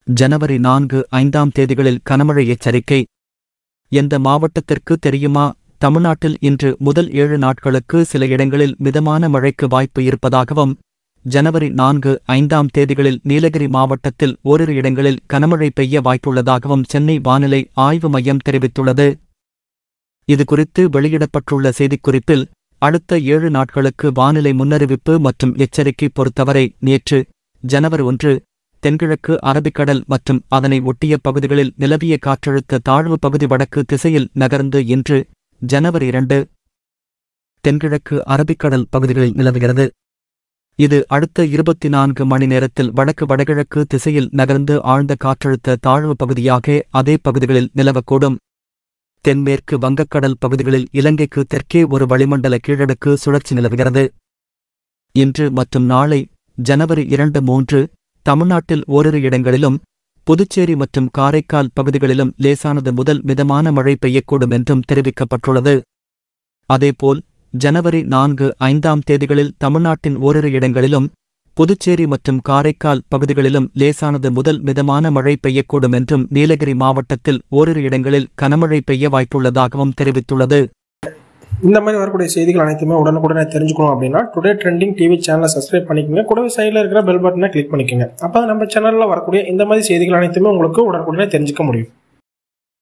ஜனவரி 4-5 தேதிகளில் கனமழை எச்சரிக்கை. எந்த மாவட்டத்திற்கு தெரியுமா? தமிழ்நாட்டில் இன்று முதல் 7 நாட்களுக்கு சில இடங்களில் மிதமான மழைக்கு வாய்ப்பு இருப்பதாகவும், ஜனவரி 4-5 தேதிகளில் நீலகிரி மாவட்டத்தில் ஓரிரு இடங்களில் கனமழை பெய்ய வாய்ப்புள்ளதாகவும் சென்னை வானிலை ஆய்வு மையம் தெரிவித்துள்ளது. இதுகுறித்து வெளியிடப்பட்டுள்ள செய்திக்குறிப்பில், அடுத்த 7 நாட்களுக்கு வானிலை முன்னறிவிப்பு மற்றும் எச்சரிக்கை பொறுத்தவரை நேற்று ஜனவரி 1 தென்கிழக்கு அரபிக்கடல் மற்றும் அதனை ஒட்டிய பகுதிகளில் நிலவிய காற்றழுத்த தாழ்வு பகுதி வடக்கு திசையில் நகர்ந்து இன்று ஜனவரி 2 தென்கிழக்கு அரபிக்கடல் பகுதிகளில் நிலவுகிறது. இது அடுத்த 24 மணி நேரத்தில் வடக்கு வடகிழக்கு திசையில் நகர்ந்து ஆழ்ந்த காற்றழுத்த தாழ்வு பகுதியாக அதே பகுதிகளில் நிலவக்கூடும். தென்மேற்கு வங்கக்கடல் பகுதிகளில் இலங்கைக்கு தெற்கே ஒரு வளிமண்டல கீழடுக்கு சுழற்சி நிலவுகிறது. இன்று மற்றும் நாளை ஜனவரி 2-3 தமிழ்நாட்டில் ஓரிரு இடங்களிலும், புதுச்சேரி மற்றும் காரைக்கால் பகுதிகளிலும் லேசானது முதல் மிதமான மழை பெய்யக்கூடும் என்றும் தெரிவிக்கப்பட்டுள்ளது. அதேபோல் ஜனவரி 4-5 தேதிகளில் தமிழ்நாட்டின் ஓரிரு இடங்களிலும், புதுச்சேரி மற்றும் காரைக்கால் பகுதிகளிலும் லேசானது முதல் மிதமான மழை பெய்யக்கூடும் என்றும் நீலகிரி மாவட்டத்தில் ஓரிரு இடங்களில் கனமழை பெய்ய வாய்ப்புள்ளதாகவும் தெரிவித்துள்ளது. இந்த மாதிரி வரக்கூடிய செய்திகள் அனைத்துமே உடனுக்குடனே தெரிஞ்சுக்கணும் அப்படின்னா டுடே ட்ரெண்டிங் டிவி சேனலை சப்ஸ்கிரைப் பண்ணிக்கோங்க. கூடவே சைடில் இருக்கிற பெல் பட்டனை கிளிக் பண்ணிக்கோங்க. அப்போ நம்ம சேனலில் வரக்கூடிய இந்த மாதிரி செய்திகள் அனைத்துமே உங்களுக்கு உடனுக்குடனே தெரிஞ்சுக்க முடியும்.